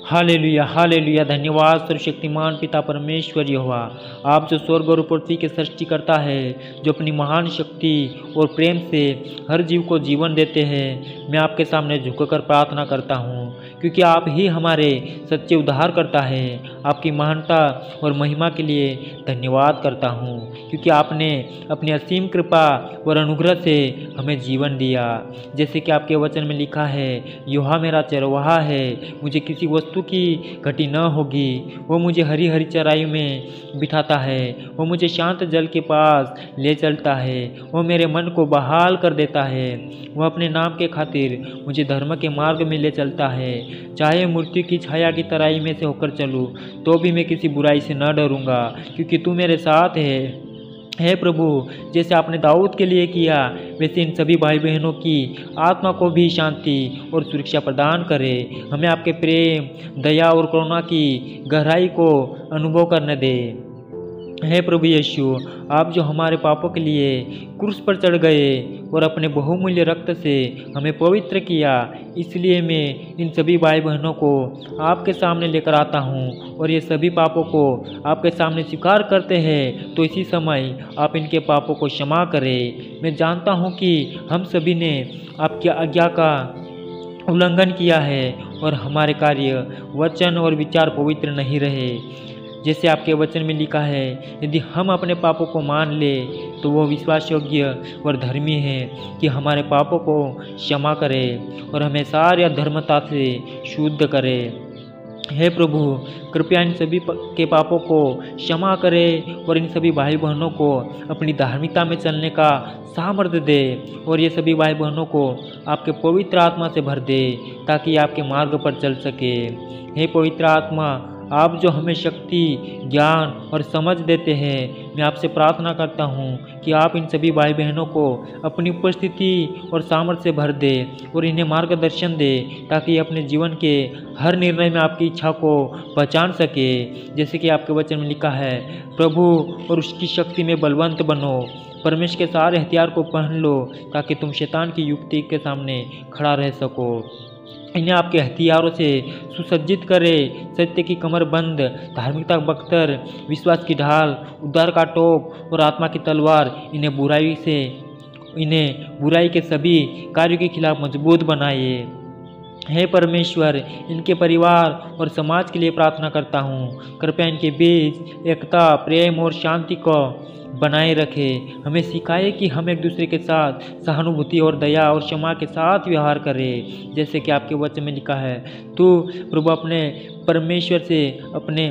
Hallelujah hallelujah. धन्यवाद सर्वशक्तिमान पिता परमेश्वर यहोवा, आप जो स्वर्ग और पृथ्वी के सृष्टि करता है, जो अपनी महान शक्ति और प्रेम से हर जीव को जीवन देते हैं। मैं आपके सामने झुककर प्रार्थना करता हूँ, क्योंकि आप ही हमारे सच्चे उद्धार करता है। आपकी महानता और महिमा के लिए धन्यवाद करता हूँ, क्योंकि आपने अपनी असीम कृपा और अनुग्रह से हमें जीवन दिया। जैसे कि आपके वचन में लिखा है, यहोवा मेरा चरवाहा है, मुझे किसी वस्तु की घटी न होगी। वो मुझे हरी हरी चराई में बिठाता है, वो मुझे शांत जल के पास ले चलता है, वो मेरे मन को बहाल कर देता है। वो अपने नाम के खातिर मुझे धर्म के मार्ग में ले चलता है। चाहे मृत्यु की छाया की तराई में से होकर चलूँ, तो भी मैं किसी बुराई से न डरूंगा, क्योंकि तू मेरे साथ है। हे प्रभु, जैसे आपने दाऊद के लिए किया, वैसे इन सभी भाई बहनों की आत्मा को भी शांति और सुरक्षा प्रदान करे। हमें आपके प्रेम, दया और करुणा की गहराई को अनुभव करने दे। हे प्रभु यीशु, आप जो हमारे पापों के लिए क्रूस पर चढ़ गए और अपने बहुमूल्य रक्त से हमें पवित्र किया, इसलिए मैं इन सभी भाई बहनों को आपके सामने लेकर आता हूँ और ये सभी पापों को आपके सामने स्वीकार करते हैं। तो इसी समय आप इनके पापों को क्षमा करें। मैं जानता हूँ कि हम सभी ने आपकी आज्ञा का उल्लंघन किया है और हमारे कार्य, वचन और विचार पवित्र नहीं रहे। जैसे आपके वचन में लिखा है, यदि हम अपने पापों को मान ले, तो वो विश्वास योग्य और धर्मी है कि हमारे पापों को क्षमा करे और हमें सारी अधर्मता से शुद्ध करे। हे प्रभु, कृपया इन सभी के पापों को क्षमा करे और इन सभी भाई बहनों को अपनी धार्मिकता में चलने का सामर्थ्य दे और ये सभी भाई बहनों को आपके पवित्र आत्मा से भर दे, ताकि आपके मार्ग पर चल सके। हे पवित्र आत्मा, आप जो हमें शक्ति, ज्ञान और समझ देते हैं, मैं आपसे प्रार्थना करता हूँ कि आप इन सभी भाई बहनों को अपनी उपस्थिति और सामर्थ्य से भर दे और इन्हें मार्गदर्शन दे, ताकि अपने जीवन के हर निर्णय में आपकी इच्छा को पहचान सके। जैसे कि आपके वचन में लिखा है, प्रभु और उसकी शक्ति में बलवंत बनो, परमेश्वर के सारे हथियार को पहन लो, ताकि तुम शैतान की युक्ति के सामने खड़ा रह सको। इन्हें आपके हथियारों से सुसज्जित करें, सत्य की कमर बंद, धार्मिकता बख्तर, विश्वास की ढाल, उद्धार का टोप और आत्मा की तलवार। इन्हें बुराई के सभी कार्यों के खिलाफ मजबूत बनाइए। हे परमेश्वर, इनके परिवार और समाज के लिए प्रार्थना करता हूँ। कृपया इनके बीच एकता, प्रेम और शांति को बनाए रखे। हमें सिखाए कि हम एक दूसरे के साथ सहानुभूति और दया और क्षमा के साथ व्यवहार करें। जैसे कि आपके वचन में लिखा है, तू प्रभु अपने परमेश्वर से अपने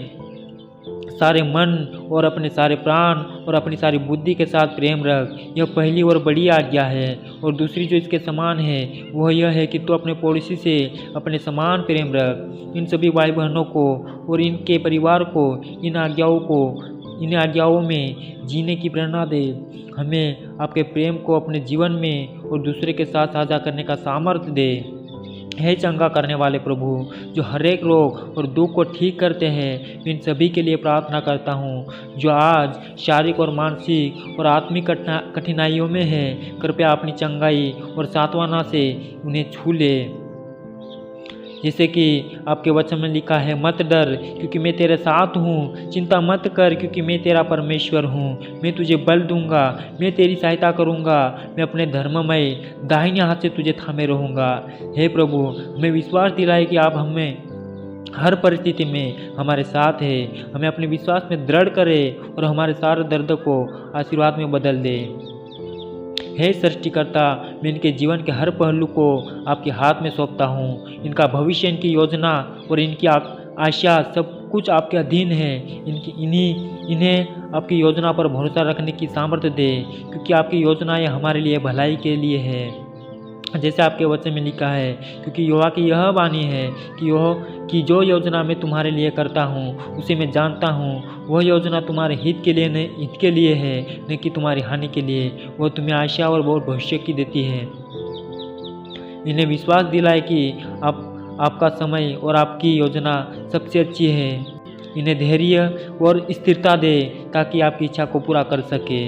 सारे मन और अपने सारे प्राण और अपनी सारी बुद्धि के साथ प्रेम रख। यह पहली और बड़ी आज्ञा है। और दूसरी जो इसके समान है, वह यह है कि तू अपने पड़ोसी से अपने समान प्रेम रख। इन सभी भाई बहनों को और इनके परिवार को इन आज्ञाओं में जीने की प्रेरणा दे। हमें आपके प्रेम को अपने जीवन में और दूसरे के साथ साझा करने का सामर्थ्य दे। हे चंगा करने वाले प्रभु, जो हर एक रोग और दुख को ठीक करते हैं, इन सभी के लिए प्रार्थना करता हूँ जो आज शारीरिक और मानसिक और आत्मिक कठिनाइयों में हैं। कृपया अपनी चंगाई और सांत्वना से उन्हें छू ले। जैसे कि आपके वचन में लिखा है, मत डर क्योंकि मैं तेरे साथ हूँ, चिंता मत कर क्योंकि मैं तेरा परमेश्वर हूँ। मैं तुझे बल दूंगा, मैं तेरी सहायता करूँगा, मैं अपने धर्ममय दाहिने हाथ से तुझे थामे रहूँगा। हे प्रभु, मैं विश्वास दिलाए कि आप हमें हर परिस्थिति में हमारे साथ है। हमें अपने विश्वास में दृढ़ करे और हमारे सारे दर्द को आशीर्वाद में बदल दे। हे सृष्टिकर्ता, मैं इनके जीवन के हर पहलू को आपके हाथ में सौंपता हूँ। इनका भविष्य, इनकी योजना और इनकी आशा सब कुछ आपके अधीन है। इन्हें आपकी योजना पर भरोसा रखने की सामर्थ्य दे, क्योंकि आपकी योजनाएं हमारे लिए भलाई के लिए है। जैसे आपके वचन में लिखा है, क्योंकि यहोवा की यह वाणी है कि जो योजना मैं तुम्हारे लिए करता हूँ, उसे मैं जानता हूँ। वह योजना तुम्हारे हित के लिए है, न कि तुम्हारी हानि के लिए। वह तुम्हें आशा और बहुत भविष्य की देती है। इन्हें विश्वास दिलाए कि आपका समय और आपकी योजना सबसे अच्छी है। इन्हें धैर्य और स्थिरता दे, ताकि आपकी इच्छा को पूरा कर सके।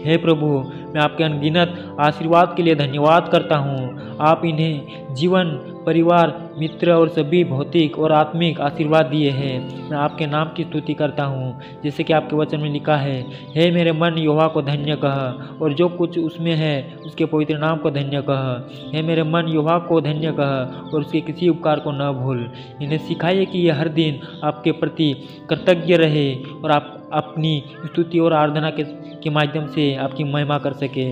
हे प्रभु, मैं आपके अनगिनत आशीर्वाद के लिए धन्यवाद करता हूँ। आप इन्हें जीवन परिवार, मित्र और सभी भौतिक और आत्मिक आशीर्वाद दिए हैं। मैं आपके नाम की स्तुति करता हूँ, जैसे कि आपके वचन में लिखा है, हे मेरे मन यहोवा को धन्य कह और जो कुछ उसमें है उसके पवित्र नाम को धन्य कह। हे मेरे मन यहोवा को धन्य कह और उसके किसी उपकार को न भूल। इन्हें सिखाइए कि ये हर दिन आपके प्रति कृतज्ञ रहे और आप अपनी स्तुति और आराधना के माध्यम से आपकी महिमा कर सके।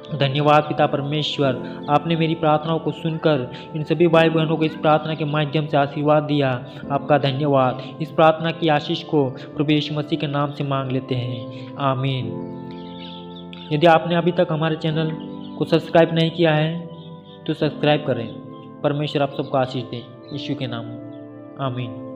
धन्यवाद पिता परमेश्वर, आपने मेरी प्रार्थनाओं को सुनकर इन सभी भाई बहनों को इस प्रार्थना के माध्यम से आशीर्वाद दिया। आपका धन्यवाद। इस प्रार्थना की आशीष को प्रभु यीशु मसीह के नाम से मांग लेते हैं, आमीन। यदि आपने अभी तक हमारे चैनल को सब्सक्राइब नहीं किया है तो सब्सक्राइब करें। परमेश्वर आप सबको आशीष दे, यीशु के नाम, आमीन।